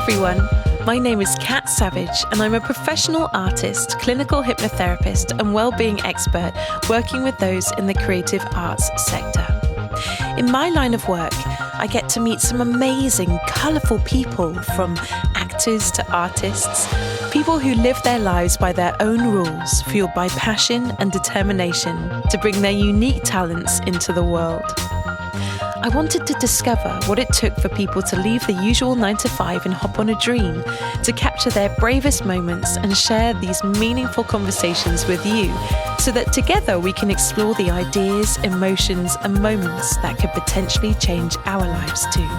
everyone, my name is Kat Savage and I'm a professional artist, clinical hypnotherapist and well-being expert working with those in the creative arts sector. In my line of work, I get to meet some amazing, colourful people, from actors to artists, people who live their lives by their own rules, fueled by passion and determination to bring their unique talents into the world. I wanted to discover what it took for people to leave the usual 9 to 5 and hop on a dream, to capture their bravest moments and share these meaningful conversations with you, so that together we can explore the ideas, emotions and moments that could potentially change our lives too.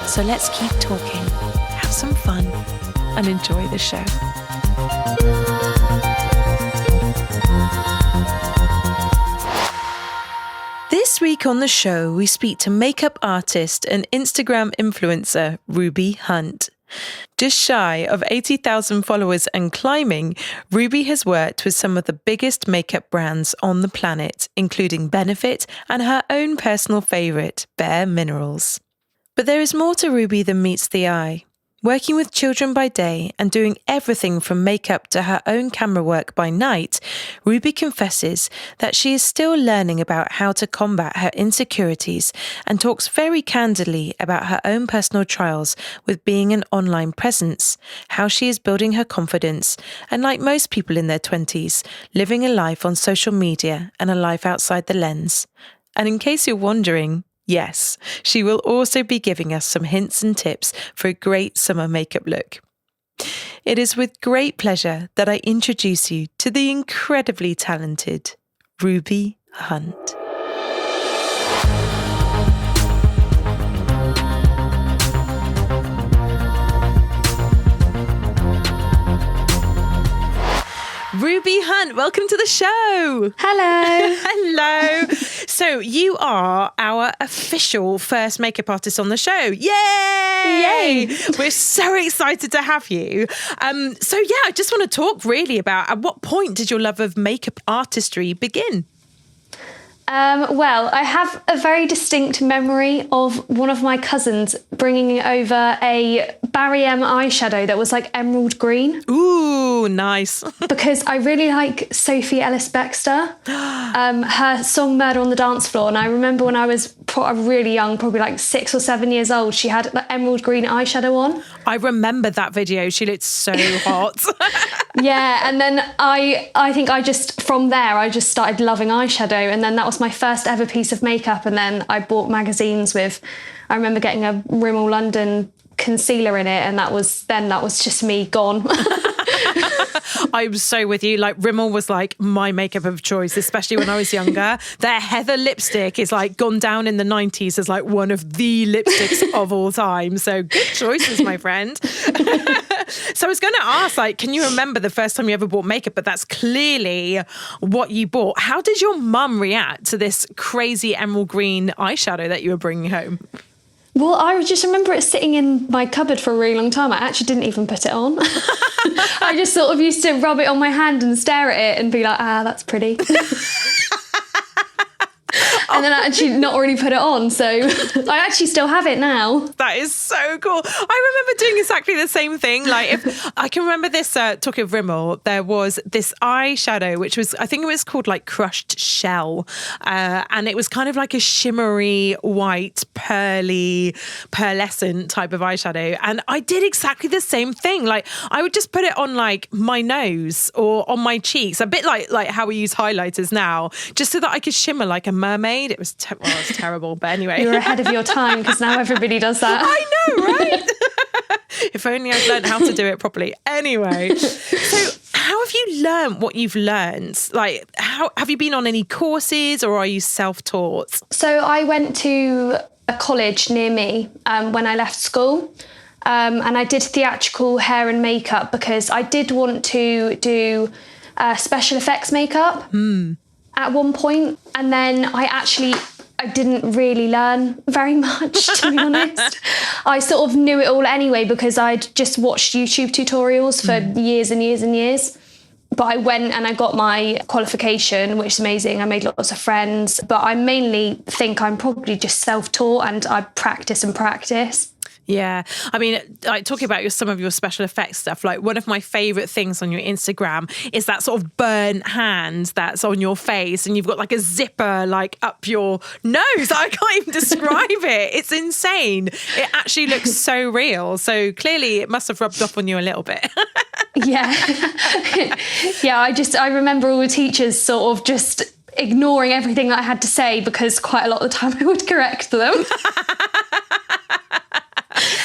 So let's keep talking, have some fun and enjoy the show. This week on the show, we speak to makeup artist and Instagram influencer Ruby Hunt. Just shy of 80,000 followers and climbing, Ruby has worked with some of the biggest makeup brands on the planet, including Benefit and her own personal favourite, Bare Minerals. But there is more to Ruby than meets the eye. Working with children by day and doing everything from makeup to her own camera work by night, Ruby confesses that she is still learning about how to combat her insecurities and talks very candidly about her own personal trials with being an online presence, how she is building her confidence, and like most people in their 20s, living a life on social media and a life outside the lens. And in case you're wondering, yes, she will also be giving us some hints and tips for a great summer makeup look. It is with great pleasure that I introduce you to the incredibly talented Ruby Hunt. Ruby Hunt, welcome to the show. Hello. Hello. So you are our official first makeup artist on the show. Yay! Yay! We're so excited to have you. I just want to talk really about, at what point did your love of makeup artistry begin? Well, I have a very distinct memory of one of my cousins bringing over a Barry M eyeshadow that was like emerald green. Ooh, nice. Because I really like Sophie Ellis-Bextor, her song Murder on the Dance Floor. And I remember when I was really young, probably like 6 or 7 years old, she had the emerald green eyeshadow on. I remember that video. She looked so hot. Yeah, and then I think from there I just started loving eyeshadow, and then that was my first ever piece of makeup. And then I bought magazines with, I remember getting a Rimmel London concealer in it, and that was just me gone. I'm so with you. Like, Rimmel was like my makeup of choice, especially when I was younger. Their Heather lipstick is like gone down in the 90s as like one of the lipsticks of all time. So good choices, my friend. So I was going to ask, like, can you remember the first time you ever bought makeup? But that's clearly what you bought. How did your mum react to this crazy emerald green eyeshadow that you were bringing home? Well, I just remember it sitting in my cupboard for a really long time. I actually didn't even put it on. I just sort of used to rub it on my hand and stare at it and be like, that's pretty. And then I actually not already put it on. So I actually still have it now. That is so cool. I remember doing exactly the same thing. Like, if I can remember this, talking of Rimmel, there was this eyeshadow, which was, I think it was called like Crushed Shell. And it was kind of like a shimmery, white, pearlescent type of eyeshadow. And I did exactly the same thing. Like, I would just put it on like my nose or on my cheeks, a bit like how we use highlighters now, just so that I could shimmer like a mermaid. It was it was terrible, but anyway. You were ahead of your time, because now everybody does that. I know, right? If only I'd learned how to do it properly. Anyway, so how have you learned what you've learned? Like, how have you been on any courses, or are you self-taught? So I went to a college near me when I left school. And I did theatrical hair and makeup because I did want to do special effects makeup. At one point, and then I didn't really learn very much, to be honest. I sort of knew it all anyway because I'd just watched YouTube tutorials for years and years and years. But I went and I got my qualification, which is amazing. I made lots of friends, but I mainly think I'm probably just self-taught and I practice and practice. Yeah. I mean, like talking about some of your special effects stuff, like one of my favorite things on your Instagram is that sort of burnt hand that's on your face and you've got like a zipper like up your nose. I can't even describe it. It's insane. It actually looks so real. So clearly it must have rubbed off on you a little bit. Yeah. Yeah, I remember all the teachers sort of just ignoring everything that I had to say because quite a lot of the time I would correct them.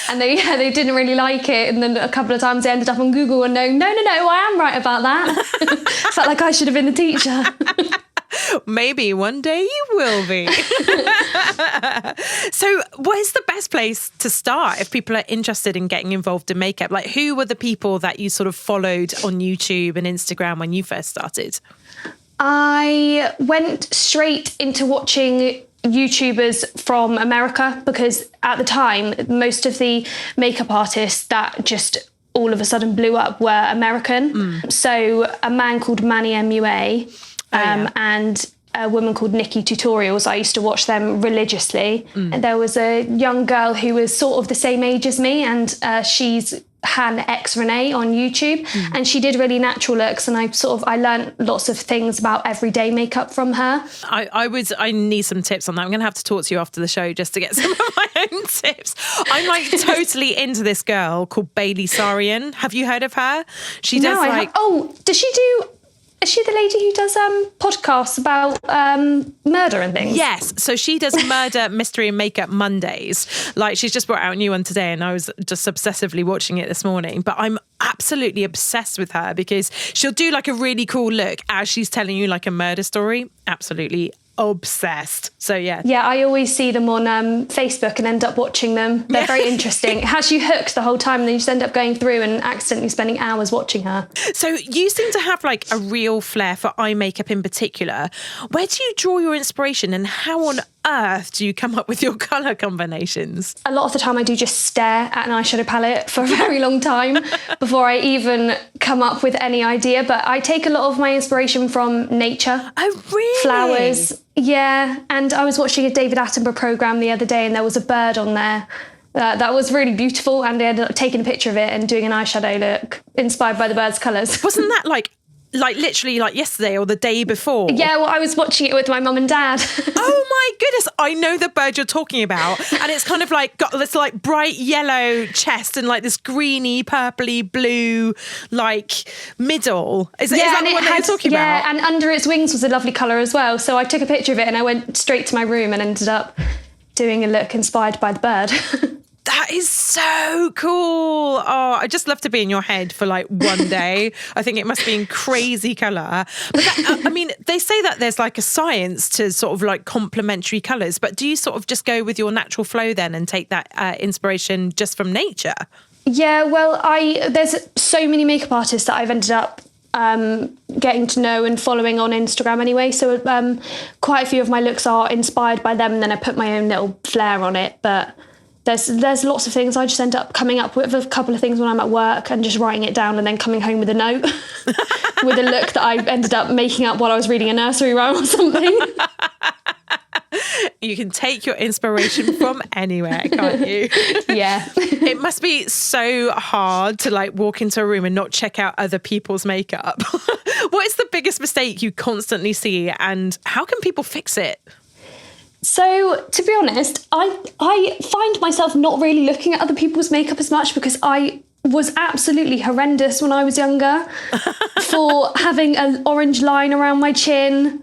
And they didn't really like it. And then a couple of times they ended up on Google and no, I am right about that. Felt like I should have been the teacher. Maybe one day you will be. So where's the best place to start if people are interested in getting involved in makeup? Like who were the people that you sort of followed on YouTube and Instagram when you first started? I went straight into watching YouTubers from America because at the time, most of the makeup artists that just all of a sudden blew up were American. So a man called Manny MUA and a woman called Nikki Tutorials, I used to watch them religiously. And there was a young girl who was sort of the same age as me and she's Han X Renee on YouTube and she did really natural looks and I learned lots of things about everyday makeup from her. I need some tips on that. I'm going to have to talk to you after the show just to get some of my own tips. I'm like totally into this girl called Bailey Sarian. Have you heard of her? She does does she do... Is she the lady who does podcasts about murder and things? Yes. So she does Murder, Mystery and Makeup Mondays. Like she's just brought out a new one today and I was just obsessively watching it this morning. But I'm absolutely obsessed with her because she'll do like a really cool look as she's telling you like a murder story. Absolutely obsessed. So yeah. Yeah, I always see them on Facebook and end up watching them. They're very interesting. It has you hooked the whole time and then you just end up going through and accidentally spending hours watching her. So you seem to have like a real flair for eye makeup in particular. Where do you draw your inspiration and how on earth do you come up with your colour combinations? A lot of the time I do just stare at an eyeshadow palette for a very long time before I even come up with any idea. But I take a lot of my inspiration from nature. Oh, really? Flowers. Yeah. And I was watching a David Attenborough programme the other day and there was a bird on there. That was really beautiful and I ended up taking a picture of it and doing an eyeshadow look inspired by the bird's colours. Wasn't that like literally like yesterday or the day before? Yeah, well, I was watching it with my mum and dad. Oh my goodness, I know the bird you're talking about. And it's kind of like got this like bright yellow chest and like this greeny, purpley blue like middle. Is that the one that you're talking about? Yeah, and under its wings was a lovely colour as well. So I took a picture of it and I went straight to my room and ended up doing a look inspired by the bird. That is so cool. Oh, I just love to be in your head for like one day. I think it must be in crazy colour. But that, I mean, they say that there's like a science to sort of like complementary colours, but do you sort of just go with your natural flow then and take that inspiration just from nature? Yeah, well, there's so many makeup artists that I've ended up getting to know and following on Instagram anyway. So quite a few of my looks are inspired by them and then I put my own little flair on it. But there's lots of things I just end up coming up with a couple of things when I'm at work and just writing it down and then coming home with a note with a look that I ended up making up while I was reading a nursery rhyme or something. You can take your inspiration from anywhere, can't you? Yeah. It must be so hard to like walk into a room and not check out other people's makeup. What is the biggest mistake you constantly see and how can people fix it? So, to be honest, I find myself not really looking at other people's makeup as much because I was absolutely horrendous when I was younger for having an orange line around my chin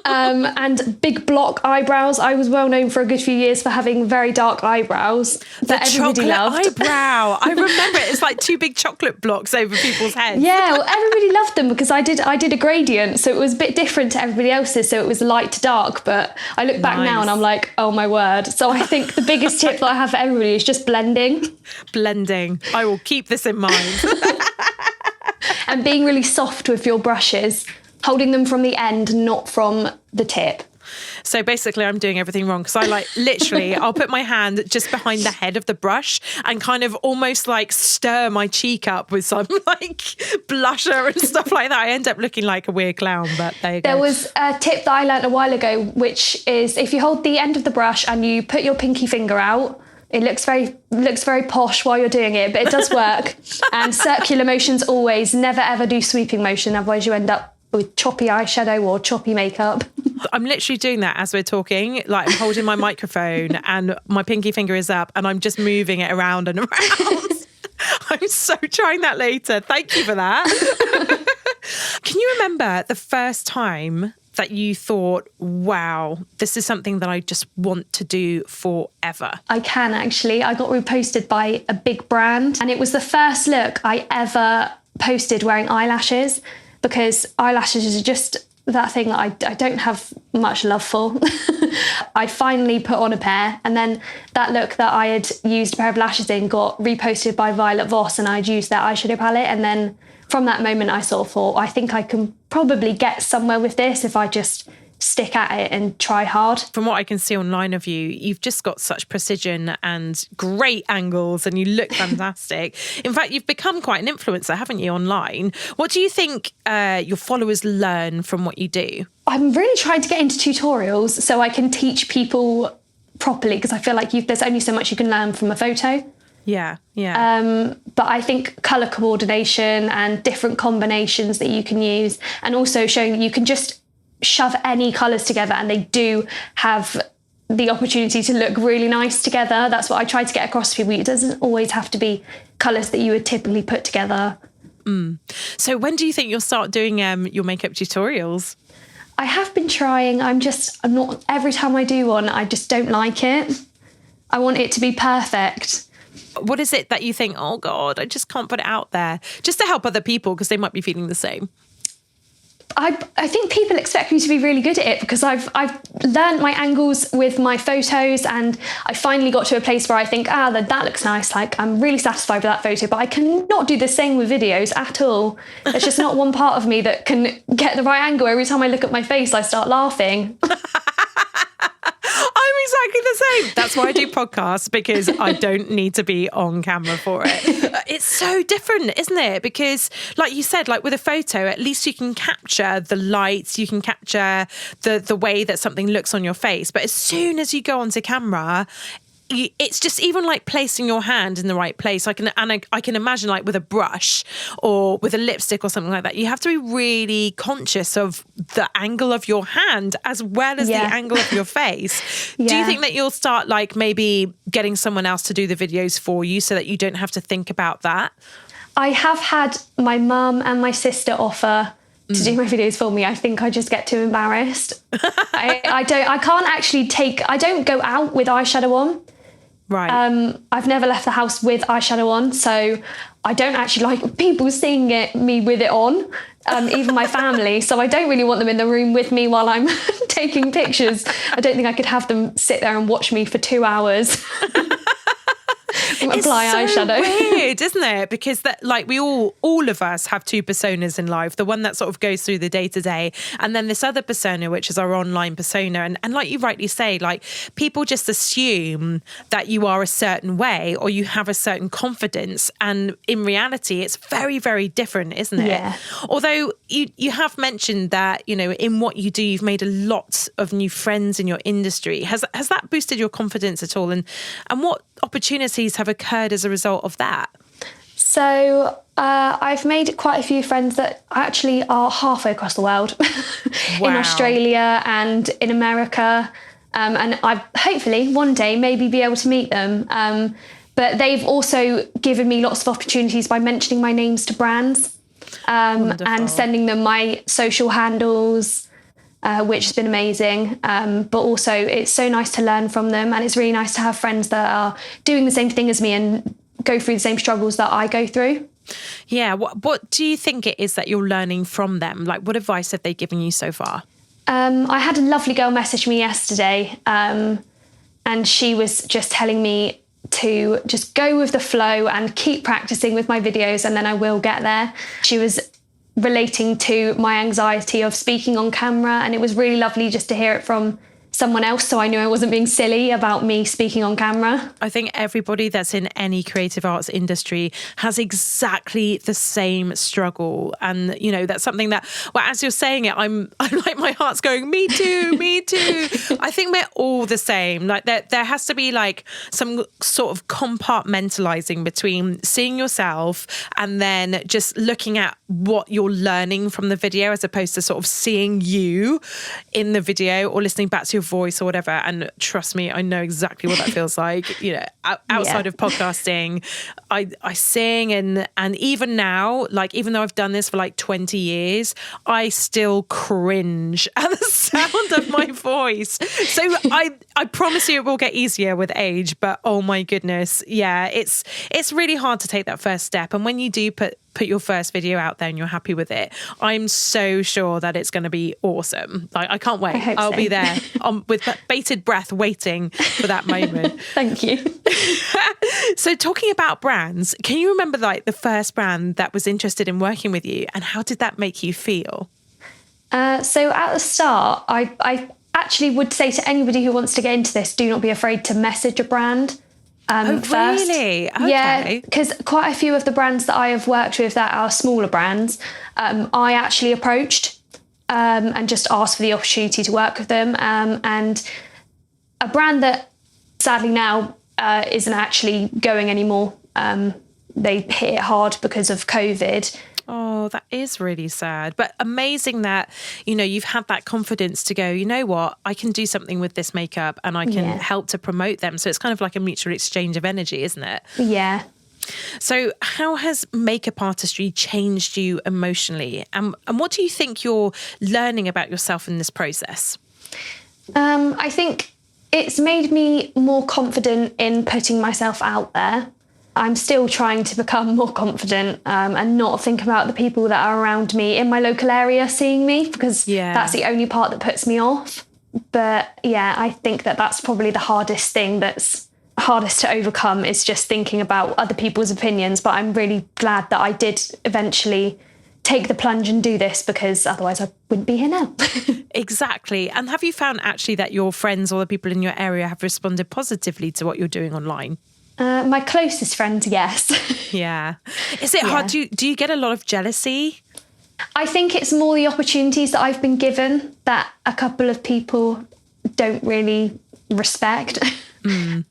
and big block eyebrows. I was well known for a good few years for having very dark eyebrows that everybody loved. Eyebrow. I remember it. It's like two big chocolate blocks over people's heads. Yeah, well, everybody loved them because I did a gradient, so it was a bit different to everybody else's. So it was light to dark. But I look back now and I'm like, oh my word. So I think the biggest tip that I have for everybody is just blending. Blending. I will keep this in mind. And being really soft with your brushes, holding them from the end, not from the tip. So basically I'm doing everything wrong because I like literally I'll put my hand just behind the head of the brush and kind of almost like stir my cheek up with some like blusher and stuff like that. I end up looking like a weird clown, but there you go. There was a tip that I learned a while ago, which is if you hold the end of the brush and you put your pinky finger out It looks very posh while you're doing it, but it does work. And circular motions always, never ever do sweeping motion, otherwise you end up with choppy eyeshadow or choppy makeup. I'm literally doing that as we're talking. Like, I'm holding my microphone and my pinky finger is up and I'm just moving it around and around. I'm so trying that later. Thank you for that. Can you remember the first time that you thought, wow, this is something that I just want to do forever? I can actually. I got reposted by a big brand, and it was the first look I ever posted wearing eyelashes, because eyelashes are just that thing that I don't have much love for. I finally put on a pair, and then that look that I had used a pair of lashes in got reposted by Violet Voss, and I'd used their eyeshadow palette. And then from that moment, I sort of thought, I think I can probably get somewhere with this if I just stick at it and try hard. From what I can see online of you, you've just got such precision and great angles and you look fantastic. In fact, you've become quite an influencer, haven't you, online? What do you think your followers learn from what you do? I'm really trying to get into tutorials so I can teach people properly, because I feel like there's only so much you can learn from a photo. Yeah. But I think colour coordination and different combinations that you can use, and also showing that you can just shove any colours together and they do have the opportunity to look really nice together. That's what I try to get across to people. It doesn't always have to be colours that you would typically put together. So when do you think you'll start doing your makeup tutorials? I have been trying. I'm not, every time I do one, I just don't like it. I want it to be perfect. What is it that you think, oh God, I just can't put it out there, just to help other people because they might be feeling the same? I think people expect me to be really good at it, because I've learned my angles with my photos, and I finally got to a place where I think, that looks nice. Like, I'm really satisfied with that photo, but I cannot do the same with videos at all. There's just not one part of me that can get the right angle. Every time I look at my face, I start laughing. I'm exactly the same. That's why I do podcasts, because I don't need to be on camera for it. It's so different, isn't it? Because like you said, like with a photo, at least you can capture the lights, you can capture the way that something looks on your face. But as soon as you go onto camera, it's just even like placing your hand in the right place. I can imagine, like with a brush or with a lipstick or something like that, you have to be really conscious of the angle of your hand as well as the angle of your face. Do you think that you'll start like maybe getting someone else to do the videos for you so that you don't have to think about that? I have had my mum and my sister offer to do my videos for me. I think I just get too embarrassed. I don't go out with eyeshadow on. Right. I've never left the house with eyeshadow on, so I don't actually like people seeing me with it on, even my family. So I don't really want them in the room with me while I'm taking pictures. I don't think I could have them sit there and watch me for 2 hours. Apply it's so eyeshadow. Weird, isn't it? Because that, like, we all of us have two personas in life. The one that sort of goes through the day to day, and then this other persona, which is our online persona. And like you rightly say, like, people just assume that you are a certain way or you have a certain confidence, and in reality, it's very, very different, isn't it? Yeah. Although you have mentioned that, you know, in what you do, you've made a lot of new friends in your industry. Has that boosted your confidence at all? And what opportunities have occurred as a result of that? So I've made quite a few friends that actually are halfway across the world. Wow. In Australia and in America. And I hopefully one day maybe be able to meet them. But they've also given me lots of opportunities by mentioning my names to brands and sending them my social handles, which has been amazing. But also it's so nice to learn from them, and it's really nice to have friends that are doing the same thing as me and go through the same struggles that I go through. Yeah. What do you think it is that you're learning from them? Like, what advice have they given you so far? I had a lovely girl message me yesterday, and she was just telling me to just go with the flow and keep practicing with my videos, and then I will get there. She was relating to my anxiety of speaking on camera, and it was really lovely just to hear it from someone else, so I knew I wasn't being silly about me speaking on camera. I think everybody that's in any creative arts industry has exactly the same struggle. And, you know, that's something that, well, as you're saying it, I'm like, my heart's going, me too, me too. I think we're all the same. Like there has to be like some sort of compartmentalizing between seeing yourself and then just looking at what you're learning from the video, as opposed to sort of seeing you in the video or listening back to your voice or whatever. And trust me, I know exactly what that feels like. You know, outside of podcasting, I sing and even now, like, even though I've done this for like 20 years, I still cringe at the sound of my voice. So I promise you it will get easier with age, but oh my goodness. Yeah, it's really hard to take that first step. And when you do put your first video out there and you're happy with it, I'm so sure that it's going to be awesome. Like, I can't wait. I'll be there with bated breath waiting for that moment. Thank you. So talking about brands, can you remember like the first brand that was interested in working with you, and how did that make you feel? So at the start, I actually would say to anybody who wants to get into this, do not be afraid to message a brand. First. Really? Okay. Yeah, because quite a few of the brands that I have worked with that are smaller brands, I actually approached and just asked for the opportunity to work with them. And a brand that sadly now isn't actually going anymore. They hit it hard because of COVID. Oh, that is really sad, but amazing that, you know, you've had that confidence to go, you know what, I can do something with this makeup and I can help to promote them. So it's kind of like a mutual exchange of energy, isn't it? Yeah. So how has makeup artistry changed you emotionally? And what do you think you're learning about yourself in this process? I think it's made me more confident in putting myself out there. I'm still trying to become more confident and not think about the people that are around me in my local area seeing me, because that's the only part that puts me off. But yeah, I think that's probably the hardest thing that's hardest to overcome, is just thinking about other people's opinions. But I'm really glad that I did eventually take the plunge and do this, because otherwise I wouldn't be here now. Exactly. And have you found actually that your friends or the people in your area have responded positively to what you're doing online? My closest friends, yes. Yeah. Is it hard? Do you get a lot of jealousy? I think it's more the opportunities that I've been given that a couple of people don't really respect.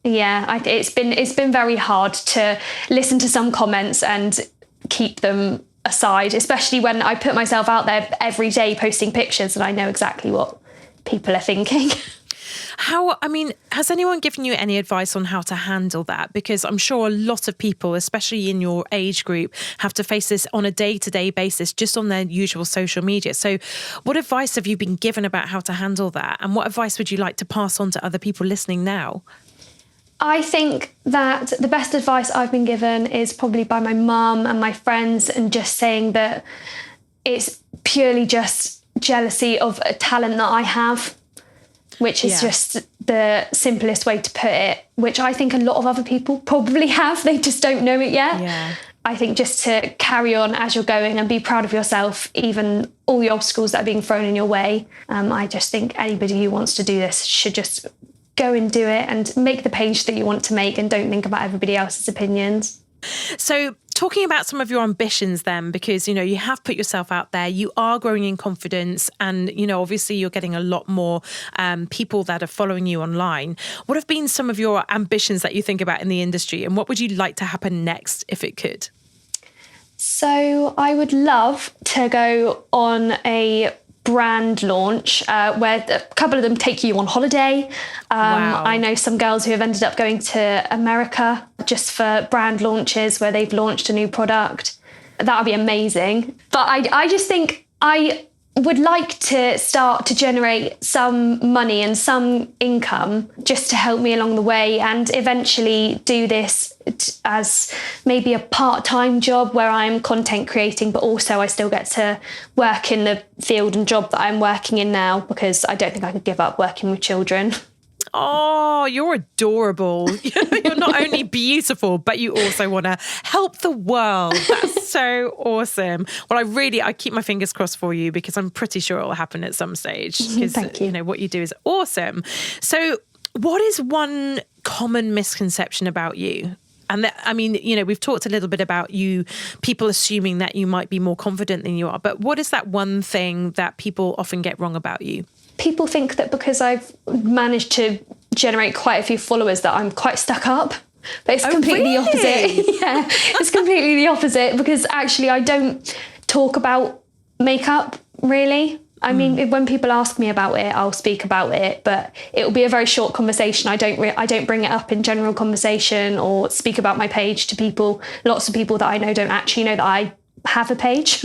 Yeah, it's been very hard to listen to some comments and keep them aside, especially when I put myself out there every day posting pictures and I know exactly what people are thinking. Has anyone given you any advice on how to handle that? Because I'm sure a lot of people, especially in your age group, have to face this on a day-to-day basis, just on their usual social media. So what advice have you been given about how to handle that? And what advice would you like to pass on to other people listening now? I think that the best advice I've been given is probably by my mum and my friends, and just saying that it's purely just jealousy of a talent that I have, which is just the simplest way to put it, which I think a lot of other people probably have. They just don't know it yet. Yeah. I think just to carry on as you're going and be proud of yourself, even all the obstacles that are being thrown in your way. I just think anybody who wants to do this should just go and do it and make the page that you want to make, and don't think about everybody else's opinions. So talking about some of your ambitions then, because, you know, you have put yourself out there, you are growing in confidence, and, you know, obviously you're getting a lot more people that are following you online. What have been some of your ambitions that you think about in the industry, and what would you like to happen next if it could? So I would love to go on a brand launch where a couple of them take you on holiday. Wow. I know some girls who have ended up going to America just for brand launches where they've launched a new product. That would be amazing. But I just think I would like to start to generate some money and some income just to help me along the way, and eventually do this as maybe a part-time job where I'm content creating, but also I still get to work in the field and job that I'm working in now, because I don't think I could give up working with children. Oh, you're adorable. You're not only beautiful, but you also want to help the world. That's so awesome. Well, I keep my fingers crossed for you because I'm pretty sure it will happen at some stage. Thank you. What you do is awesome. So what is one common misconception about you? And we've talked a little bit about you, people assuming that you might be more confident than you are. But what is that one thing that people often get wrong about you? People think that because I've managed to generate quite a few followers that I'm quite stuck up. But it's completely the opposite. Yeah, it's completely the opposite because actually I don't talk about makeup really. I mean, when people ask me about it, I'll speak about it, but it will be a very short conversation. I don't bring it up in general conversation or speak about my page to people. Lots of people that I know don't actually know that I have a page.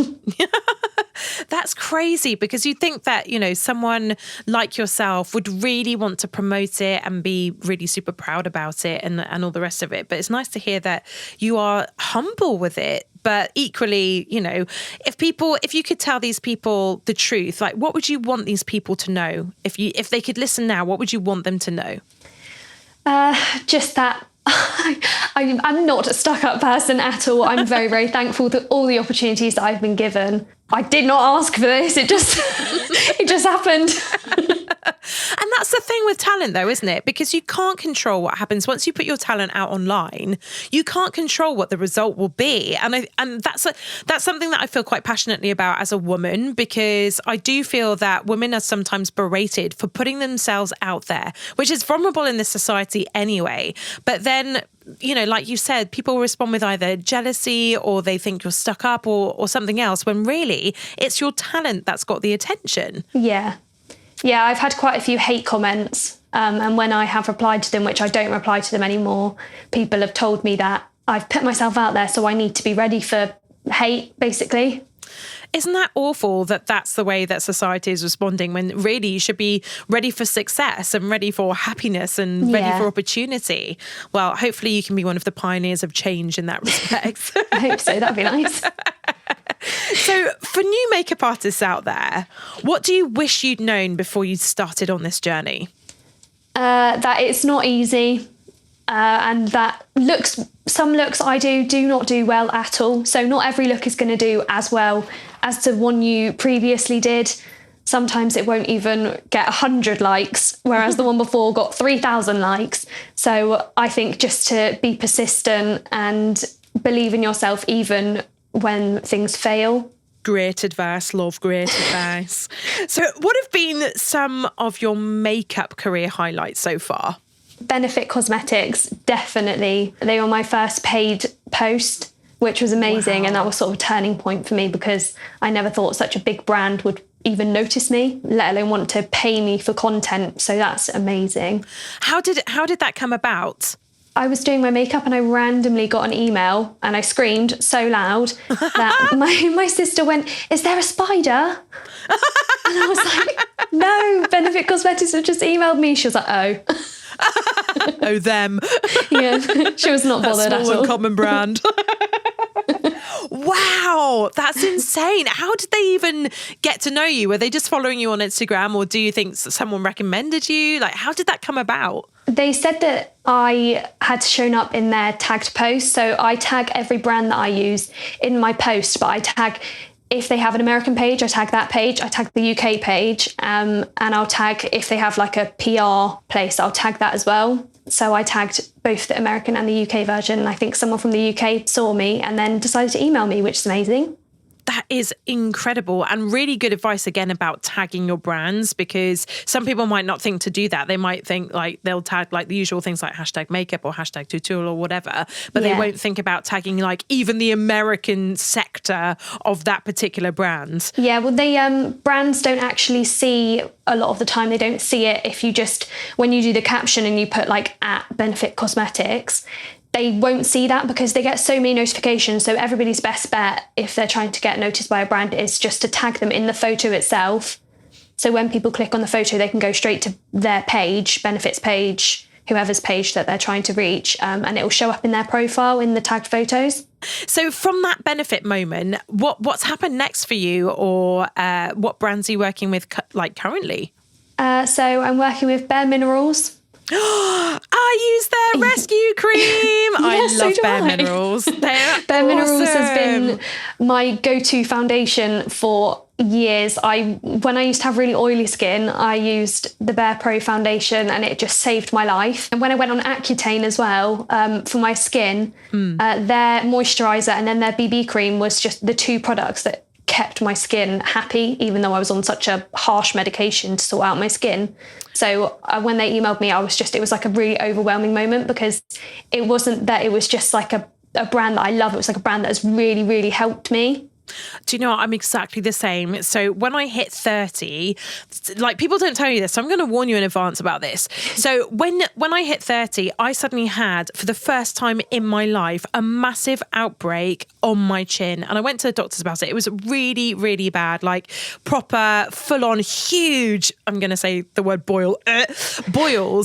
That's crazy because you think that, someone like yourself would really want to promote it and be really super proud about it and all the rest of it. But it's nice to hear that you are humble with it. But equally, if you could tell these people the truth, like what would you want these people to know? If they could listen now, what would you want them to know? Just that I'm not a stuck-up person at all. I'm very, very thankful for all the opportunities that I've been given. I did not ask for this. It just happened. And that's the thing with talent, though, isn't it? Because you can't control what happens once you put your talent out online. You can't control what the result will be, and that's something that I feel quite passionately about as a woman, because I do feel that women are sometimes berated for putting themselves out there, which is vulnerable in this society anyway. But then, like you said, people respond with either jealousy or they think you're stuck up or something else, when really it's your talent that's got the attention. Yeah, I've had quite a few hate comments, and when I have replied to them, which I don't reply to them anymore, people have told me that I've put myself out there, so I need to be ready for hate, basically. Isn't that awful that that's the way that society is responding, when really you should be ready for success and ready for happiness and ready for opportunity? Well, hopefully you can be one of the pioneers of change in that respect. I hope so. That'd be nice. So for new makeup artists out there, what do you wish you'd known before you started on this journey? That it's not easy, and that some looks I do not do well at all. So not every look is going to do as well as the one you previously did. Sometimes it won't even get 100 likes, whereas the one before got 3,000 likes. So I think just to be persistent and believe in yourself even when things fail. Great advice, love, great advice. So what have been some of your makeup career highlights so far? Benefit Cosmetics, definitely. They were my first paid post, which was amazing. Wow. And that was sort of a turning point for me because I never thought such a big brand would even notice me, let alone want to pay me for content. So that's amazing. How did that come about? I was doing my makeup and I randomly got an email and I screamed so loud that my sister went, "Is there a spider?" And I was like, "No, Benefit Cosmetics have just emailed me." She was like, "Oh." Oh, them. Yeah, she was not bothered that small at all. and common brand. Wow, that's insane. How did they even get to know you? Were they just following you on Instagram, or do you think someone recommended you? Like, how did that come about? They said that I had shown up in their tagged post. So I tag every brand that I use in my post, but I tag, if they have an American page, I tag that page. I tag the UK page, and I'll tag, if they have like a PR place, I'll tag that as well. So I tagged both the American and the UK version. And I think someone from the UK saw me and then decided to email me, which is amazing. That is incredible, and really good advice again about tagging your brands, because some people might not think to do that. They might think like they'll tag like the usual things like hashtag makeup or hashtag tutorial or whatever, but they won't think about tagging like even the American sector of that particular brand. Yeah, well, they brands don't actually see, a lot of the time they don't see it if you just, when you do the caption and you put like @Benefit Cosmetics, they won't see that because they get so many notifications. So everybody's best bet, if they're trying to get noticed by a brand, is just to tag them in the photo itself. So when people click on the photo, they can go straight to their page, Benefits page, whoever's page that they're trying to reach, and it will show up in their profile in the tagged photos. So from that Benefit moment, what's happened next for you, or what brands are you working with like currently? So I'm working with Bare Minerals. I use their rescue cream. I love Bare Minerals. They're Bare Minerals has awesome. been my go-to foundation for years. When I used to have really oily skin, I used the Bare Pro foundation and it just saved my life. And when I went on Accutane as well, for my skin, their moisturiser and then their BB cream was just the two products that kept my skin happy, even though I was on such a harsh medication to sort out my skin. So when they emailed me, it was like a really overwhelming moment, because it wasn't that it was just like a brand that I love. It was like a brand that has really, really helped me. Do you know what? I'm exactly the same. So when I hit 30, like, people don't tell you this, so I'm going to warn you in advance about this. So when I hit 30, I suddenly had, for the first time in my life, a massive outbreak on my chin. And I went to the doctors about it. It was really, really bad, like proper, full-on, huge, I'm going to say the word boils,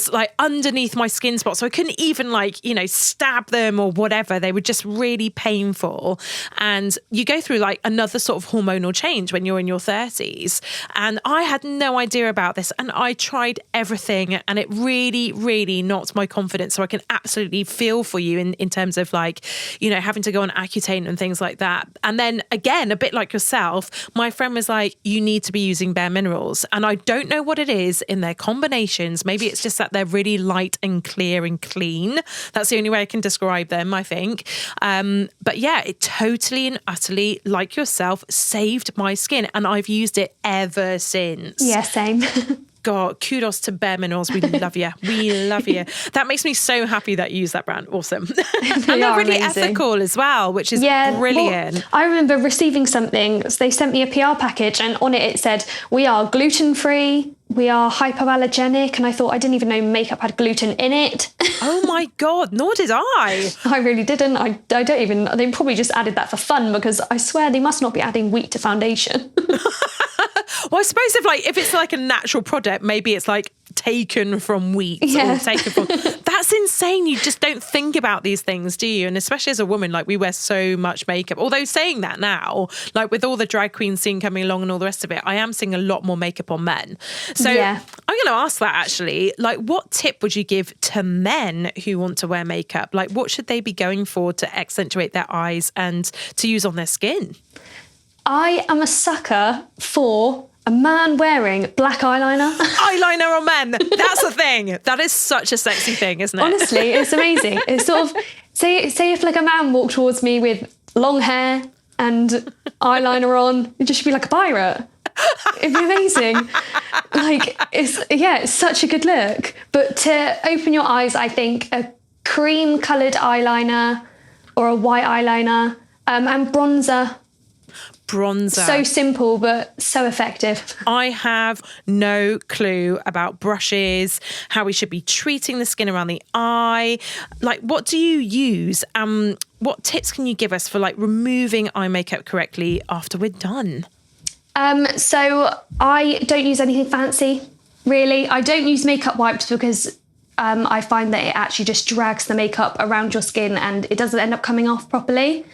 like underneath my skin spot. So I couldn't even, like, you know, stab them or whatever. They were just really painful. And you go through like another sort of hormonal change when you're in your 30s. And I had no idea about this. And I tried everything and it really, really knocked my confidence. So I can absolutely feel for you in terms of, like, you know, having to go on Accutane and things like that. And then again, a bit like yourself, my friend was like, you need to be using Bare Minerals. And I don't know what it is in their combinations. Maybe it's just that they're really light and clear and clean. That's the only way I can describe them, I think. But yeah, it totally and utterly, like yourself, saved my skin, and I've used it ever since. Yeah, same. God, kudos to Bare Minerals. We love you. We love you. That makes me so happy that you use that brand. Awesome. And they're really amazing. Ethical as well, which is brilliant. Well, I remember receiving something. So they sent me a PR package and on it said, we are gluten-free, we are hypoallergenic. And I thought, I didn't even know makeup had gluten in it. Oh my God, nor did I. I really didn't. I don't even, they probably just added that for fun, because I swear they must not be adding wheat to foundation. Well, I suppose if it's like a natural product, maybe it's like taken from wheat or taken from... That's insane. You just don't think about these things, do you? And especially as a woman, like, we wear so much makeup. Although saying that now, like with all the drag queen scene coming along and all the rest of it, I am seeing a lot more makeup on men. So I'm going to ask that actually, like, what tip would you give to men who want to wear makeup? Like, what should they be going for to accentuate their eyes and to use on their skin? I am a sucker for a man wearing black eyeliner. Eyeliner on men. That's the thing. That is such a sexy thing, isn't it? Honestly, it's amazing. It's sort of, say if like a man walked towards me with long hair and eyeliner on, it just should be like a pirate. It'd be amazing. Like, it's such a good look. But to open your eyes, I think a cream coloured eyeliner or a white eyeliner and bronzer. So simple, but so effective. I have no clue about brushes, how we should be treating the skin around the eye. Like, what do you use? What tips can you give us for, like, removing eye makeup correctly after we're done? So I don't use anything fancy, really. I don't use makeup wipes because I find that it actually just drags the makeup around your skin and it doesn't end up coming off properly.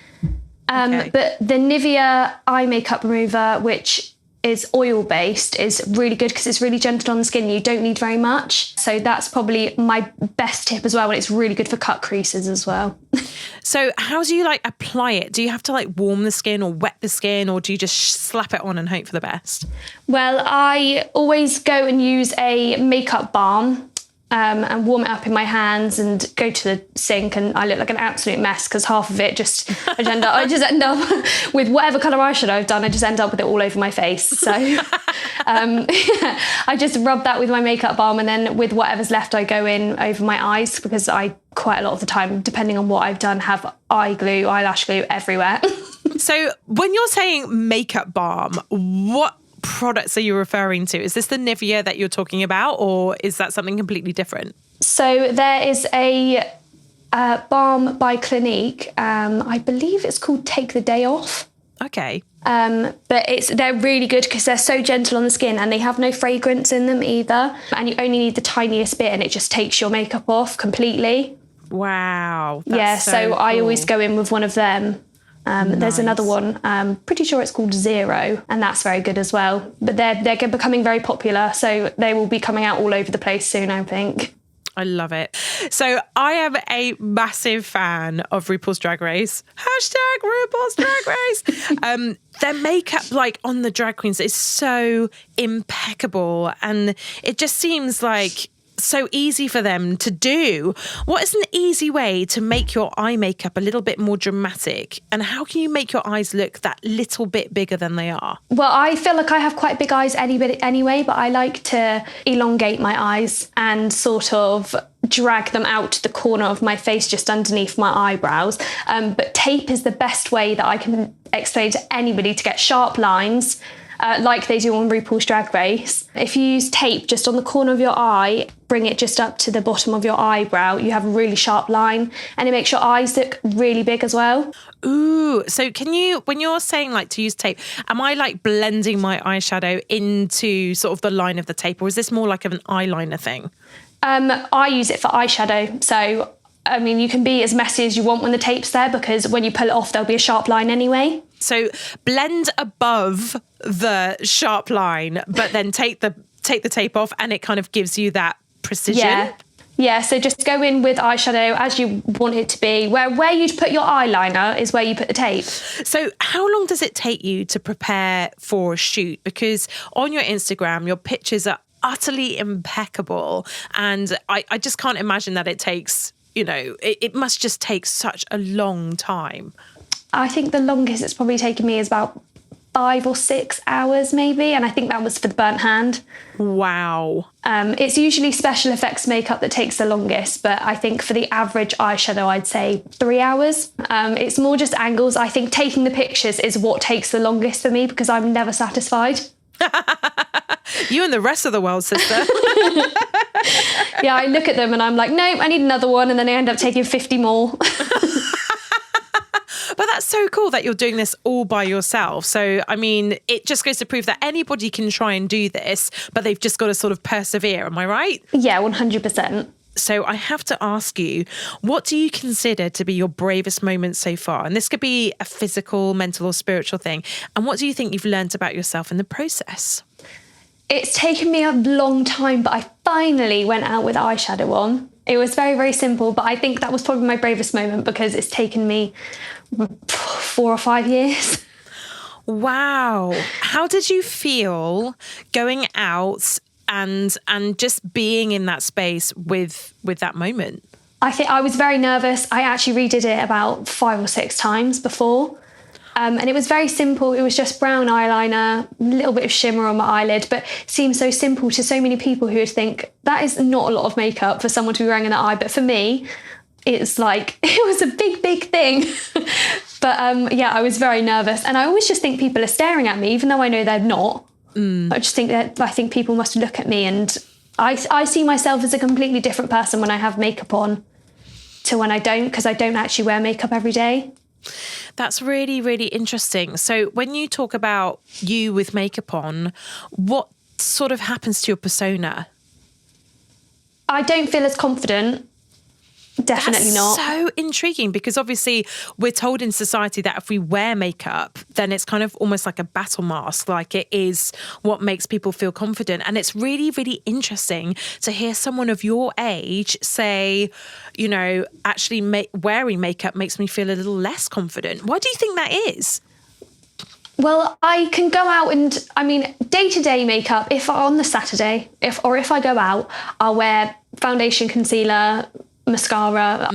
But the Nivea eye makeup remover, which is oil-based, is really good because it's really gentle on the skin. You don't need very much. So that's probably my best tip as well, and it's really good for cut creases as well. So how do you, like, apply it? Do you have to, like, warm the skin or wet the skin, or do you just slap it on and hope for the best? Well, I always go and use a makeup balm. And warm it up in my hands and go to the sink, and I look like an absolute mess because half of it I just end up with whatever colour eyeshadow I've done. I just end up with it all over my face. So I just rub that with my makeup balm, and then with whatever's left I go in over my eyes, because I quite a lot of the time, depending on what I've done, have eye glue, eyelash glue everywhere. So when you're saying makeup balm, what products are you referring to? Is this the Nivea that you're talking about, or is that something completely different? So there is a balm by Clinique. I believe it's called Take the Day Off. Okay. But they're really good because they're so gentle on the skin and they have no fragrance in them either. And you only need the tiniest bit and it just takes your makeup off completely. Wow. That's so cool. I always go in with one of them. Nice. There's another one, pretty sure it's called Zero, and that's very good as well. But they're becoming very popular, so they will be coming out all over the place soon, I think. I love it. So I am a massive fan of RuPaul's Drag Race. Hashtag RuPaul's Drag Race. Their makeup, like on the drag queens, is so impeccable. And it just seems like so easy for them to do. What is an easy way to make your eye makeup a little bit more dramatic? And how can you make your eyes look that little bit bigger than they are? Well, I feel like I have quite big eyes anyway, but I like to elongate my eyes and sort of drag them out to the corner of my face just underneath my eyebrows. But tape is the best way that I can explain to anybody to get sharp lines like they do on RuPaul's Drag Race. If you use tape just on the corner of your eye, bring it just up to the bottom of your eyebrow, you have a really sharp line and it makes your eyes look really big as well. Ooh, so can you, when you're saying like to use tape, am I like blending my eyeshadow into sort of the line of the tape, or is this more like an eyeliner thing? I use it for eyeshadow. So, I mean, you can be as messy as you want when the tape's there, because when you pull it off, there'll be a sharp line anyway. So blend above the sharp line, but then take the tape off and it kind of gives you that precision. Yeah, so just go in with eyeshadow as you want it to be. Where you'd put your eyeliner is where you put the tape. So how long does it take you to prepare for a shoot? Because on your Instagram, your pictures are utterly impeccable. And I just can't imagine that it takes, you know, it must just take such a long time. I think the longest it's probably taken me is about 5 or 6 hours maybe, and I think that was for the burnt hand. Wow. It's usually special effects makeup that takes the longest, but I think for the average eyeshadow I'd say 3 hours. It's more just angles. I think taking the pictures is what takes the longest for me, because I'm never satisfied. You and the rest of the world, sister. Yeah, I look at them and I'm like, nope, I need another one, and then I end up taking 50 more. But that's so cool that you're doing this all by yourself. So, I mean, it just goes to prove that anybody can try and do this, but they've just got to sort of persevere. Am I right? Yeah, 100%. So I have to ask you, what do you consider to be your bravest moment so far? And this could be a physical, mental or spiritual thing. And what do you think you've learned about yourself in the process? It's taken me a long time, but I finally went out with eyeshadow on. It was very, very simple, but I think that was probably my bravest moment because it's taken me 4 or 5 years. Wow. How did you feel going out and just being in that space with that moment? I think I was very nervous. I actually redid it about 5 or 6 times before. And it was very simple. It was just brown eyeliner, a little bit of shimmer on my eyelid, but it seemed so simple to so many people who would think that is not a lot of makeup for someone to be wearing in the eye. But for me, it's like, it was a big, big thing. But yeah, I was very nervous. And I always just think people are staring at me, even though I know they're not. I just think I think people must look at me, and I see myself as a completely different person when I have makeup on to when I don't, because I don't actually wear makeup every day. That's really, really interesting. So when you talk about you with makeup on, what sort of happens to your persona? I don't feel as confident. Definitely not. So intriguing, because obviously we're told in society that if we wear makeup, then it's kind of almost like a battle mask, like it is what makes people feel confident. And it's really, really interesting to hear someone of your age say, you know, actually wearing makeup makes me feel a little less confident. Why do you think that is? Well, I can go out and, I mean, day-to-day makeup, if on the Saturday, if I go out, I'll wear foundation, concealer, mascara.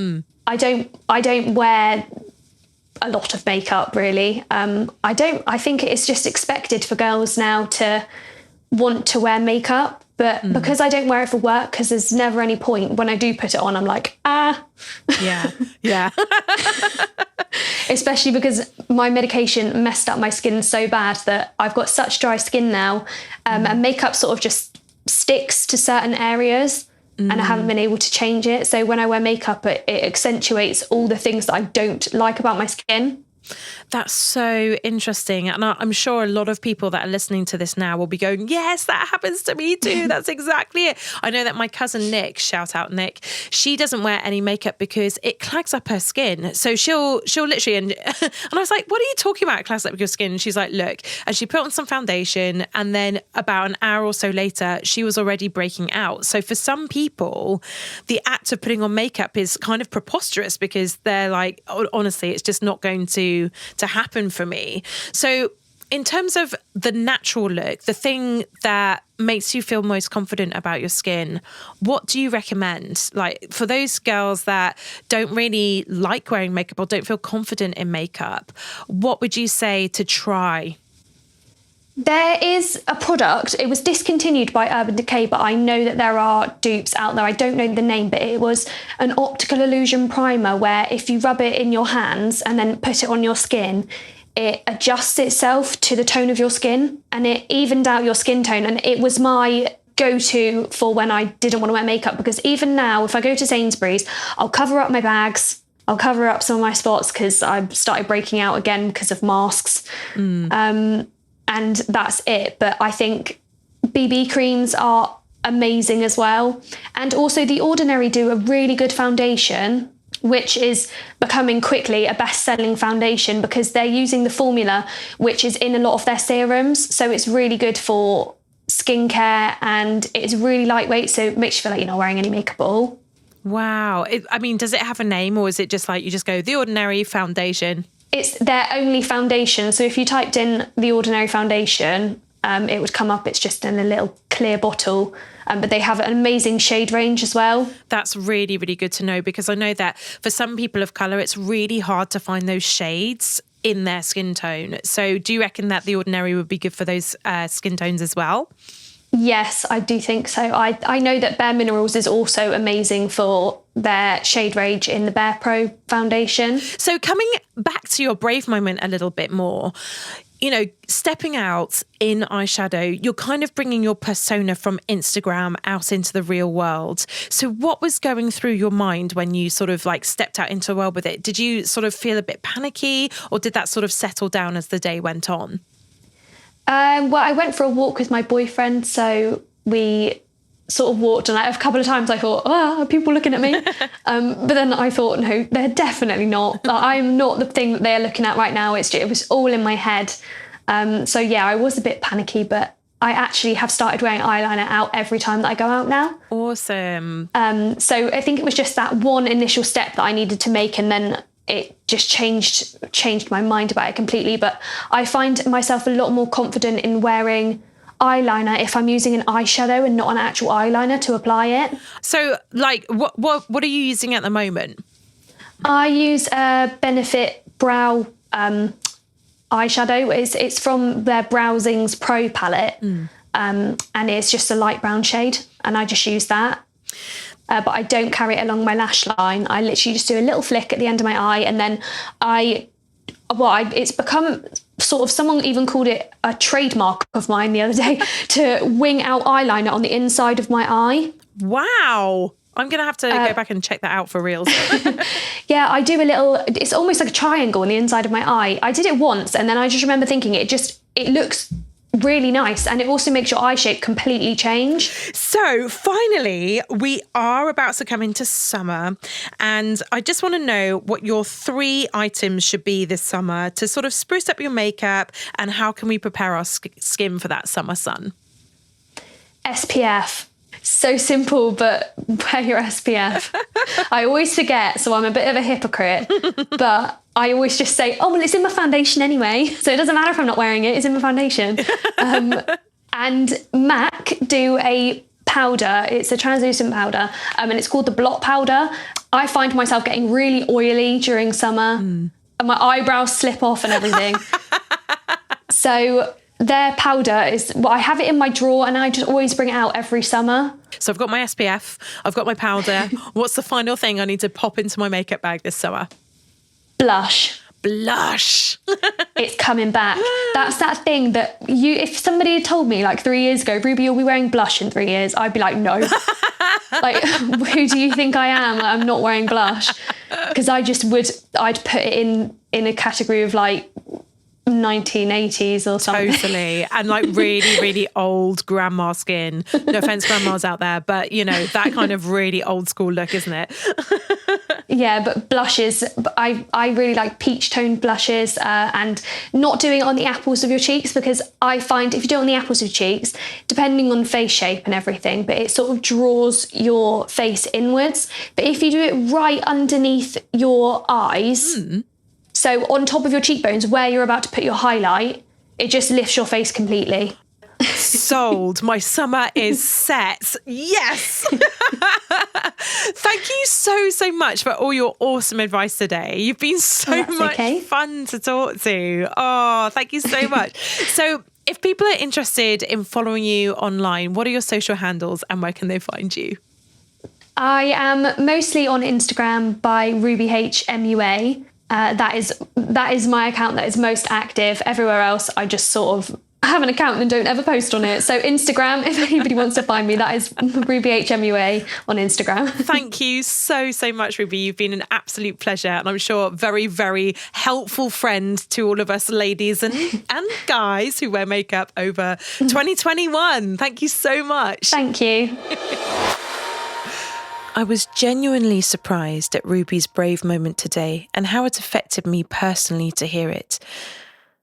I don't wear a lot of makeup really. I think it's just expected for girls now to want to wear makeup, but because I don't wear it for work, because there's never any point, when I do put it on, I'm like, yeah. Especially because my medication messed up my skin so bad that I've got such dry skin now, and makeup sort of just sticks to certain areas. And I haven't been able to change it. So when I wear makeup, it accentuates all the things that I don't like about my skin. That's so interesting. And I'm sure a lot of people that are listening to this now will be going, yes, that happens to me too. That's exactly it. I know that my cousin Nick, shout out Nick, she doesn't wear any makeup because it clags up her skin. So she'll literally, and I was like, what are you talking about? It clags up your skin. And she's like, look, and she put on some foundation, and then about an hour or so later, she was already breaking out. So for some people, the act of putting on makeup is kind of preposterous because they're like, honestly, it's just not going to happen for me. So in terms of the natural look, the thing that makes you feel most confident about your skin, what do you recommend? Like for those girls that don't really like wearing makeup or don't feel confident in makeup, what would you say to try? There is a product, it was discontinued by Urban Decay, but I know that there are dupes out there. I don't know the name, but it was an optical illusion primer where if you rub it in your hands and then put it on your skin, it adjusts itself to the tone of your skin and it evened out your skin tone. And it was my go-to for when I didn't want to wear makeup, because even now, if I go to Sainsbury's, I'll cover up my bags, I'll cover up some of my spots because I've started breaking out again because of masks. And that's it. But I think BB creams are amazing as well. And also The Ordinary do a really good foundation, which is becoming quickly a best-selling foundation because they're using the formula which is in a lot of their serums. So it's really good for skincare and it's really lightweight. So it makes you feel like you're not wearing any makeup at all. Wow. Does it have a name, or is it just like you just go The Ordinary foundation? It's their only foundation. So if you typed in The Ordinary foundation, it would come up. It's just in a little clear bottle. But they have an amazing shade range as well. That's really, really good to know, because I know that for some people of colour, it's really hard to find those shades in their skin tone. So do you reckon that The Ordinary would be good for those skin tones as well? Yes, I do think so. I know that Bare Minerals is also amazing for their shade range in the Bare Pro foundation. So coming back to your brave moment a little bit more, you know, stepping out in eyeshadow, you're kind of bringing your persona from Instagram out into the real world. So what was going through your mind when you sort of like stepped out into the world with it? Did you sort of feel a bit panicky, or did that sort of settle down as the day went on? Well, I went for a walk with my boyfriend, so we sort of walked, and a couple of times I thought, are people looking at me? But then I thought, no, they're definitely not. I'm not the thing that they're looking at right now. It was all in my head. So yeah, I was a bit panicky, but I actually have started wearing eyeliner out every time that I go out now. Awesome. So I think it was just that one initial step that I needed to make, and then it just changed my mind about it completely. But I find myself a lot more confident in wearing eyeliner if I'm using an eyeshadow and not an actual eyeliner to apply it. So like what are you using at the moment? I use a Benefit brow eyeshadow. It's from their Browsings Pro palette, and it's just a light brown shade, and I just use that. But I don't carry it along my lash line. I literally just do a little flick at the end of my eye, and then it's become sort of, someone even called it a trademark of mine the other day, to wing out eyeliner on the inside of my eye. Wow. I'm going to have to go back and check that out for reals. Yeah, I do a little, it's almost like a triangle on the inside of my eye. I did it once, and then I just remember thinking it looks really nice, and it also makes your eye shape completely change. So finally, we are about to come into summer, and I just want to know what your 3 items should be this summer to sort of spruce up your makeup, and how can we prepare our skin for that summer sun? SPF. So simple, but wear your SPF. I always forget, so I'm a bit of a hypocrite, but I always just say, oh, well, it's in my foundation anyway, so it doesn't matter if I'm not wearing it, it's in my foundation. And MAC do a powder, it's a translucent powder, and it's called the blot powder. I find myself getting really oily during summer, and my eyebrows slip off and everything. So their powder I have it in my drawer, and I just always bring it out every summer. So I've got my SPF, I've got my powder. What's the final thing I need to pop into my makeup bag this summer? Blush. It's coming back. That's that thing that if somebody had told me like 3 years ago, Ruby, you'll be wearing blush in 3 years, I'd be like, no. Like, who do you think I am? I'm not wearing blush. Because I'd put it in a category of like 1980s or something. Totally. And like really, really old grandma skin. No offense, grandmas out there, but you know, that kind of really old school look, isn't it? Yeah, but blushes, I really like peach toned blushes, and not doing it on the apples of your cheeks, because I find if you do it on the apples of your cheeks, depending on face shape and everything, but it sort of draws your face inwards. But if you do it right underneath your eyes, so on top of your cheekbones where you're about to put your highlight, it just lifts your face completely. Sold. My summer is set. Yes. Thank you so much for all your awesome advice today. You've been so much fun to talk to. Oh, thank you so much. So if people are interested in following you online, what are your social handles and where can they find you? I am mostly on Instagram by RubyHMUA. That is my account that is most active. Everywhere else, I just sort of have an account and don't ever post on it. So Instagram, if anybody wants to find me, that is RubyHMUA on Instagram. Thank you so much, Ruby. You've been an absolute pleasure, and I'm sure very, very helpful friend to all of us ladies and guys who wear makeup over 2021. Thank you so much. Thank you. I was genuinely surprised at Ruby's brave moment today and how it affected me personally to hear it.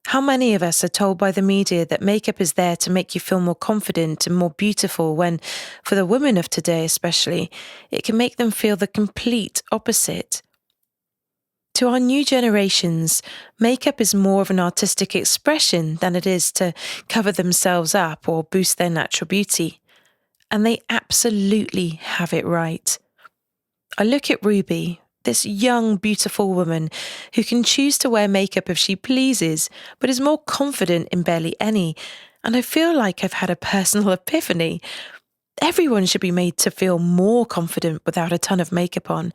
How many of us are told by the media that makeup is there to make you feel more confident and more beautiful when, for the women of today especially, it can make them feel the complete opposite. To our new generations, makeup is more of an artistic expression than it is to cover themselves up or boost their natural beauty. And they absolutely have it right. I look at Ruby, this young, beautiful woman who can choose to wear makeup if she pleases, but is more confident in barely any, and I feel like I've had a personal epiphany. Everyone should be made to feel more confident without a ton of makeup on.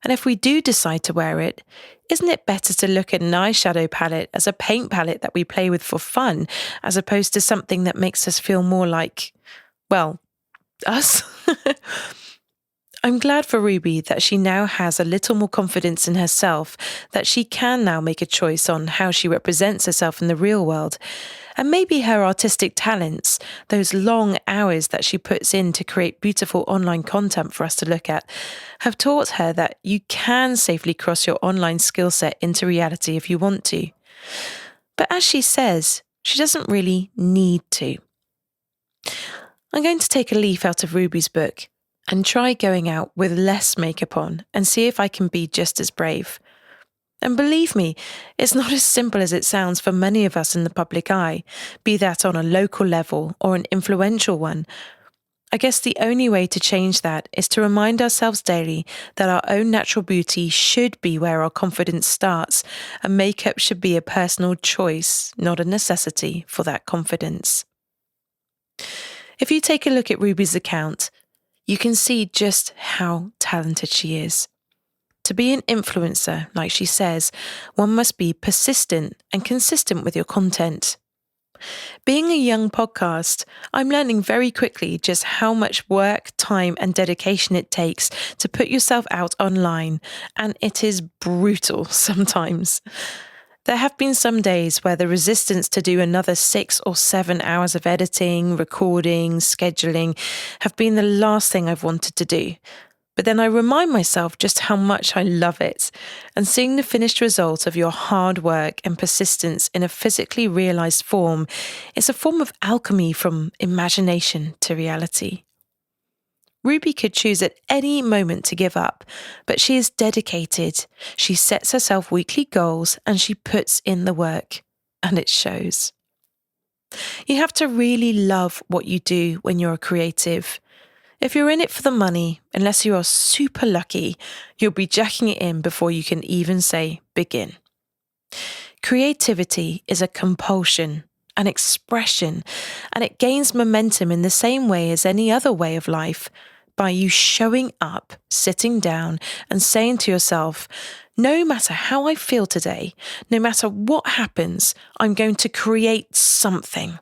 And if we do decide to wear it, isn't it better to look at an eyeshadow palette as a paint palette that we play with for fun, as opposed to something that makes us feel more like, well, us? I'm glad for Ruby that she now has a little more confidence in herself, that she can now make a choice on how she represents herself in the real world. And maybe her artistic talents, those long hours that she puts in to create beautiful online content for us to look at, have taught her that you can safely cross your online skill set into reality if you want to. But as she says, she doesn't really need to. I'm going to take a leaf out of Ruby's book and try going out with less makeup on and see if I can be just as brave. And believe me, it's not as simple as it sounds for many of us in the public eye, be that on a local level or an influential one. I guess the only way to change that is to remind ourselves daily that our own natural beauty should be where our confidence starts, and makeup should be a personal choice, not a necessity for that confidence. If you take a look at Ruby's account, you can see just how talented she is. To be an influencer, like she says, one must be persistent and consistent with your content. Being a young podcast, I'm learning very quickly just how much work, time, and dedication it takes to put yourself out online, and it is brutal sometimes. There have been some days where the resistance to do another 6 or 7 hours of editing, recording, scheduling have been the last thing I've wanted to do. But then I remind myself just how much I love it, and seeing the finished result of your hard work and persistence in a physically realised form is a form of alchemy from imagination to reality. Ruby could choose at any moment to give up, but she is dedicated. She sets herself weekly goals and she puts in the work, and it shows. You have to really love what you do when you're a creative. If you're in it for the money, unless you are super lucky, you'll be jacking it in before you can even say begin. Creativity is a compulsion, an expression, and it gains momentum in the same way as any other way of life, by you showing up, sitting down, and saying to yourself, no matter how I feel today, no matter what happens, I'm going to create something.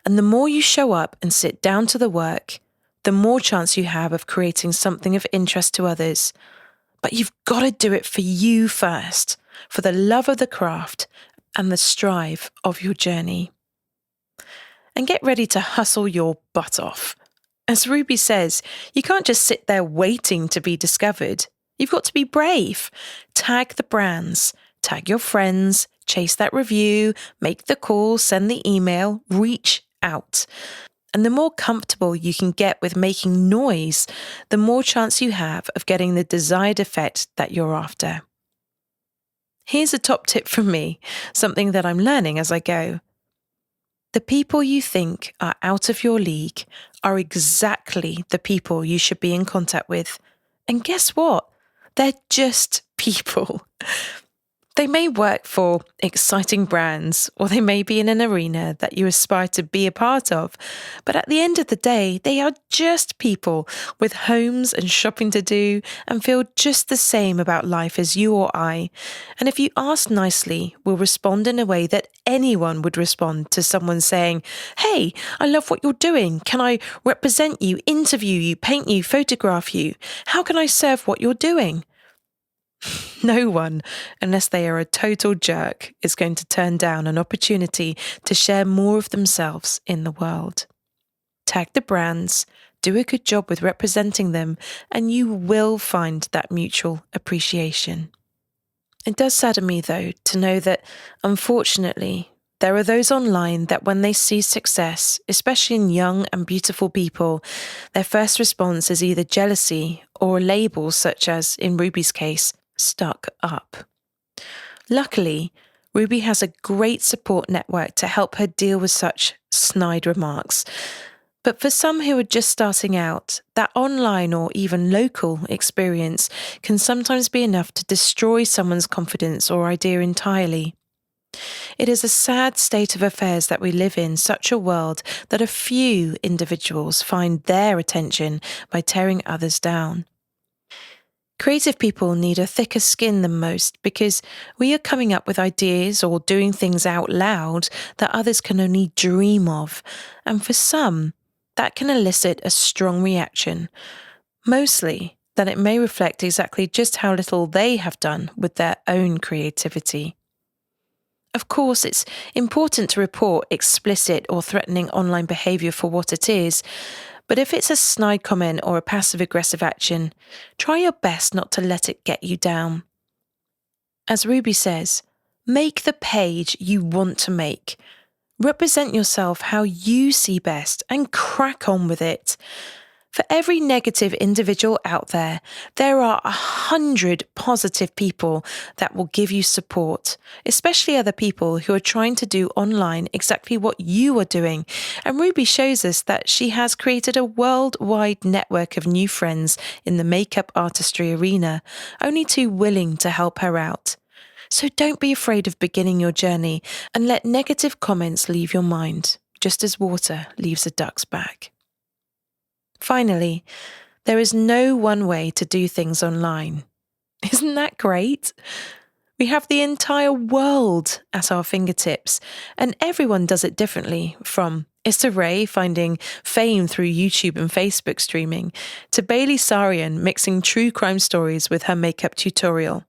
And the more you show up and sit down to the work, the more chance you have of creating something of interest to others. But you've got to do it for you first. for the love of the craft and the strive of your journey. And get ready to hustle your butt off. As Ruby says, you can't just sit there waiting to be discovered. You've got to be brave. Tag the brands, tag your friends, chase that review, make the call, send the email, reach out. And the more comfortable you can get with making noise, the more chance you have of getting the desired effect that you're after. Here's a top tip from me, something that I'm learning as I go. The people you think are out of your league are exactly the people you should be in contact with. And guess what? They're just people. They may work for exciting brands, or they may be in an arena that you aspire to be a part of. But at the end of the day, they are just people with homes and shopping to do and feel just the same about life as you or I. And if you ask nicely, will respond in a way that anyone would respond to someone saying, "Hey, I love what you're doing. Can I represent you, interview you, paint you, photograph you? How can I serve what you're doing?" No one, unless they are a total jerk, is going to turn down an opportunity to share more of themselves in the world. Tag the brands, do a good job with representing them, and you will find that mutual appreciation. It does sadden me, though, to know that, unfortunately, there are those online that when they see success, especially in young and beautiful people, their first response is either jealousy or labels such as, in Ruby's case, stuck up. Luckily, Ruby has a great support network to help her deal with such snide remarks. But for some who are just starting out, that online or even local experience can sometimes be enough to destroy someone's confidence or idea entirely. It is a sad state of affairs that we live in such a world that a few individuals find their attention by tearing others down. Creative people need a thicker skin than most because we are coming up with ideas or doing things out loud that others can only dream of. And for some, that can elicit a strong reaction. Mostly that it may reflect exactly just how little they have done with their own creativity. Of course, it's important to report explicit or threatening online behaviour for what it is, but if it's a snide comment or a passive-aggressive action, try your best not to let it get you down. As Ruby says, make the page you want to make. Represent yourself how you see best and crack on with it. For every negative individual out there, there are 100 positive people that will give you support, especially other people who are trying to do online exactly what you are doing. And Ruby shows us that she has created a worldwide network of new friends in the makeup artistry arena, only too willing to help her out. So don't be afraid of beginning your journey and let negative comments leave your mind, just as water leaves a duck's back. Finally, there is no one way to do things online. Isn't that great? We have the entire world at our fingertips, and everyone does it differently, from Issa Rae finding fame through YouTube and Facebook streaming, to Bailey Sarian mixing true crime stories with her makeup tutorial.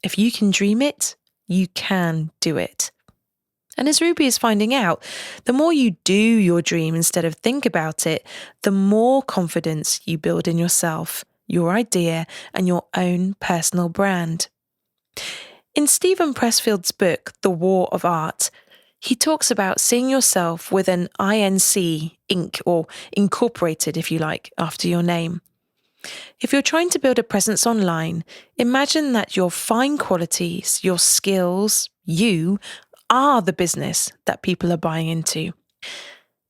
If you can dream it, you can do it. And as Ruby is finding out, the more you do your dream instead of think about it, the more confidence you build in yourself, your idea, and your own personal brand. In Stephen Pressfield's book, The War of Art, he talks about seeing yourself with an INC, Inc., or incorporated, if you like, after your name. If you're trying to build a presence online, imagine that your fine qualities, your skills, you, are the business that people are buying into.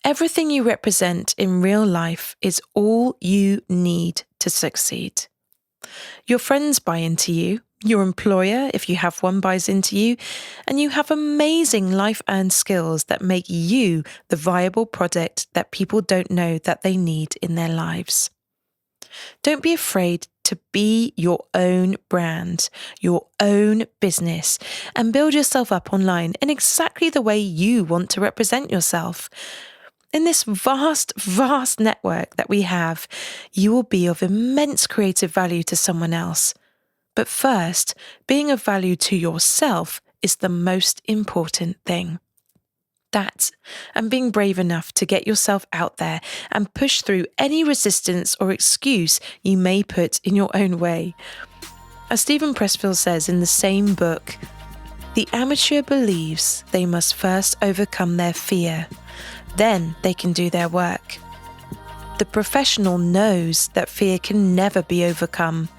Everything you represent in real life is all you need to succeed. Your friends buy into you, your employer, if you have one, buys into you, and you have amazing life-earned skills that make you the viable product that people don't know that they need in their lives. Don't be afraid to be your own brand, your own business, and build yourself up online in exactly the way you want to represent yourself. In this vast, vast network that we have, you will be of immense creative value to someone else. But first, being of value to yourself is the most important thing. That, and being brave enough to get yourself out there and push through any resistance or excuse you may put in your own way. As Stephen Pressfield says in the same book, the amateur believes they must first overcome their fear, then they can do their work. The professional knows that fear can never be overcome.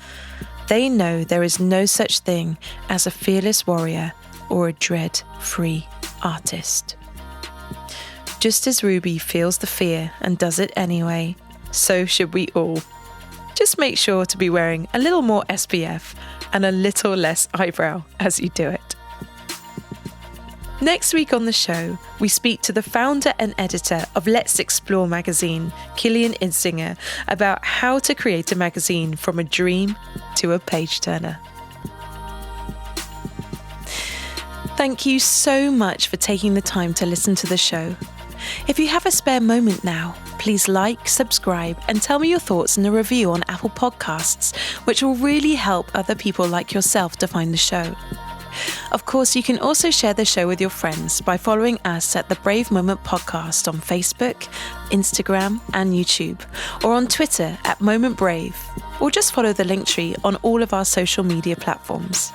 They know there is no such thing as a fearless warrior or a dread-free artist. Just as Ruby feels the fear and does it anyway, so should we all. Just make sure to be wearing a little more SPF and a little less eyebrow as you do it. Next week on the show, we speak to the founder and editor of Let's Explore magazine, Killian Insinger, about how to create a magazine from a dream to a page-turner. Thank you so much for taking the time to listen to the show. If you have a spare moment now, please like, subscribe, and tell me your thoughts in a review on Apple Podcasts, which will really help other people like yourself to find the show. Of course, you can also share the show with your friends by following us at the Brave Moment Podcast on Facebook, Instagram, and YouTube, or on Twitter at Moment Brave, or just follow the Linktree on all of our social media platforms.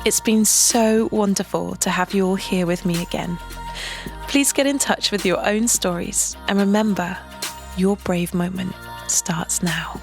It's been so wonderful to have you all here with me again. Please get in touch with your own stories, and remember, your brave moment starts now.